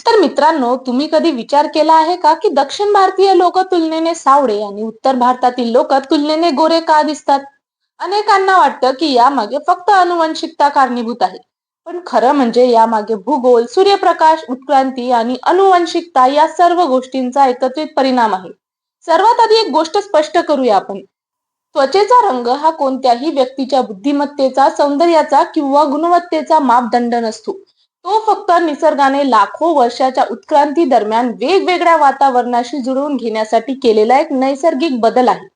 तर मित्रांनो, तुम्ही कधी विचार केला आहे का की दक्षिण भारतीय लोक तुलनेने सावळे आणि उत्तर भारतातील लोक तुलनेने गोरे का दिसतात? अनेकांना वाटतं की यामागे फक्त आनुवंशिकता कारणीभूत आहे. पण खरं म्हणजे यामागे भूगोल, सूर्यप्रकाश, उत्क्रांती आणि आनुवंशिकता या सर्व गोष्टींचा एकत्रित परिणाम आहे. सर्वात आधी एक गोष्ट स्पष्ट करूया आपण. त्वचेचा रंग हा कोणत्याही व्यक्तीच्या बुद्धिमत्तेचा, सौंदर्याचा किंवा गुणवत्तेचा मापदंड नसतो. तो फक्त निसर्गाने लाखो वर्षाच्या उत्क्रांती दरम्यान वेगवेगळ्या वातावरणाशी जुळवून घेण्यासाठी केलेला एक नैसर्गिक बदल आहे.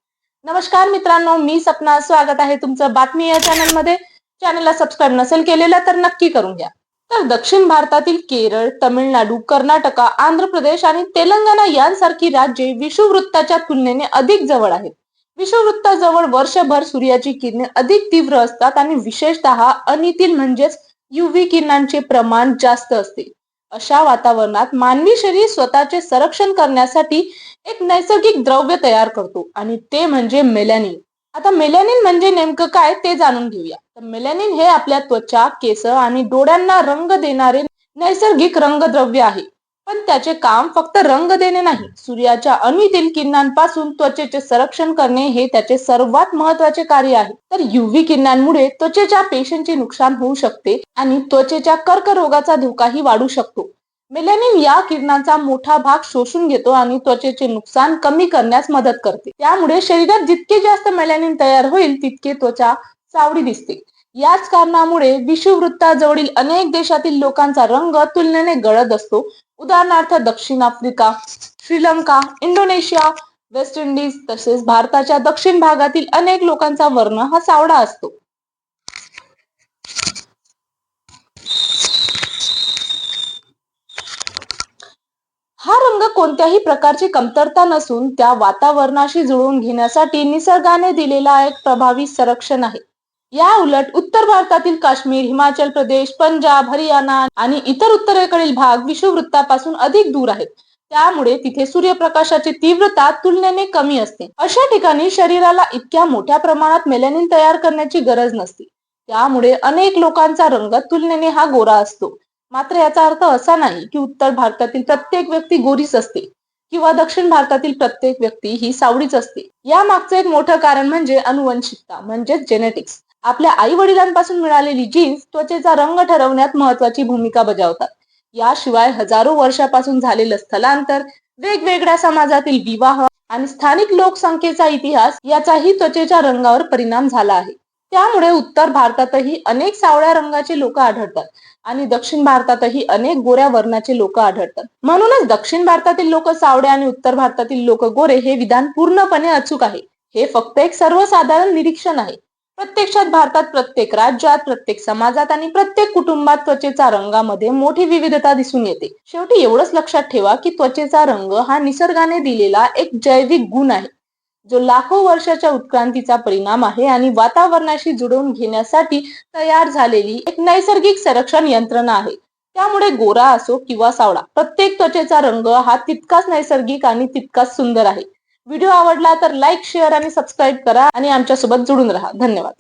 नमस्कार मित्रांनो, मी सपना. स्वागत आहे तुमचं बातमी या चॅनलमध्ये. चॅनलला सबस्क्राईब नसेल केलेलं तर नक्की करून घ्या. तर दक्षिण भारतातील केरळ, तमिळनाडू, कर्नाटक, आंध्र प्रदेश आणि तेलंगणा यांसारखी राज्ये विषुववृत्ताच्या तुलनेने अधिक जवळ आहेत. विषुववृत्ताजवळ वर्षभर सूर्याची किरणे अधिक तीव्र असतात आणि विशेषतः अनितील म्हणजेच युव्ही किरणांचे प्रमाण जास्त असते. अशा वातावरणात मानवी शरीर स्वतःचे संरक्षण करण्यासाठी एक नैसर्गिक द्रव्य तयार करतो आणि ते म्हणजे मेलॅनिन. आता मेलॅनिन म्हणजे नेमकं काय ते जाणून घेऊया. तर मेलॅनिन हे आपल्या त्वचा, केस आणि डोळ्यांना रंग देणारे नैसर्गिक रंगद्रव्य आहे. पण त्याचे काम फक्त रंग देणे नाही. सूर्याच्या अणुतील किरणांपासून त्वचेचे संरक्षण करणे हे त्याचे सर्वात महत्वाचे कार्य आहे. तर युव्ही किरणांमुळे त्वचेच्या पेशींचे नुकसान होऊ शकते आणि त्वचेच्या कर्करोगाचा धोकाही वाढू शकतो. मेलॅनिन या किरणांचा मोठा भाग शोषून घेतो आणि त्वचेचे नुकसान कमी करण्यास मदत करते. त्यामुळे शरीरात जितके जास्त मेलॅनिन तयार होईल तितके त्वचा सावळी दिसते. याच कारणामुळे विषुववृत्ताजवळील अनेक देशातील लोकांचा रंग तुलनेने गडद असतो. उदाहरणार्थ दक्षिण Africa, Sri Lanka, Indonesia, West Indies तसेच भारताच्या दक्षिण भागातील अनेक लोकांचा वर्ण हा सावळा असतो. हा रंग कोणत्याही प्रकारची कमतरता नसून त्या वातावरणाशी जुळवून घेण्यासाठी निसर्गाने दिलेला एक प्रभावी संरक्षण आहे. या उलट उत्तर भारतातील काश्मीर, हिमाचल प्रदेश, पंजाब, हरियाणा आणि इतर उत्तरेकडील भाग विषुववृत्तापासून अधिक दूर आहेत. त्यामुळे तिथे सूर्यप्रकाशाची तीव्रता तुलनेने कमी असते. अशा ठिकाणी शरीराला इतक्या मोठ्या प्रमाणात मेलॅनिन तयार करण्याची गरज नसते. त्यामुळे अनेक लोकांचा रंग तुलनेने हा गोरा असतो. मात्र याचा अर्थ असा नाही की उत्तर भारतातील प्रत्येक व्यक्ती गोरीच असते किंवा दक्षिण भारतातील प्रत्येक व्यक्ती ही सावळीच असते. या मागचं एक मोठं कारण म्हणजे अनुवंशिकता म्हणजेच जेनेटिक्स. आपल्या आई वडिलांपासून मिळालेली जीन्स त्वचेचा रंग ठरवण्यात महत्वाची भूमिका बजावतात. याशिवाय हजारो वर्षापासून झालेलं स्थलांतर, वेगवेगळ्या समाजातील विवाह आणि स्थानिक लोकसंख्येचा इतिहास याचाही त्वचेच्या रंगावर परिणाम झाला आहे. त्यामुळे उत्तर भारतातही अनेक सावळ्या रंगाचे लोक आढळतात आणि दक्षिण भारतातही अनेक गोऱ्या वर्णाचे लोक आढळतात. म्हणूनच दक्षिण भारतातील लोक सावळे आणि उत्तर भारतातील लोक गोरे हे विधान पूर्णपणे अचूक आहे. हे फक्त एक सर्वसाधारण निरीक्षण आहे. प्रत्यक्षात भारतात प्रत्येक राज्यात, प्रत्येक समाजात आणि प्रत्येक कुटुंबात त्वचेचा रंगामध्ये मोठी विविधता दिसून येते. शेवटी एवढंच लक्षात ठेवा की त्वचेचा रंग हा निसर्गाने दिलेला एक जैविक गुण आहे, जो लाखो वर्षाच्या उत्क्रांतीचा परिणाम आहे आणि वातावरणाशी जुळवून घेण्यासाठी तयार झालेली एक नैसर्गिक संरक्षण यंत्रणा आहे. त्यामुळे गोरा असो किंवा सावळा, प्रत्येक त्वचेचा रंग हा तितकाच नैसर्गिक आणि तितकाच सुंदर आहे. व्हिडिओ आवडला तर लाईक, शेअर आणि सबस्क्राईब करा आणि आमच्या सोबत जुळून राहा. धन्यवाद.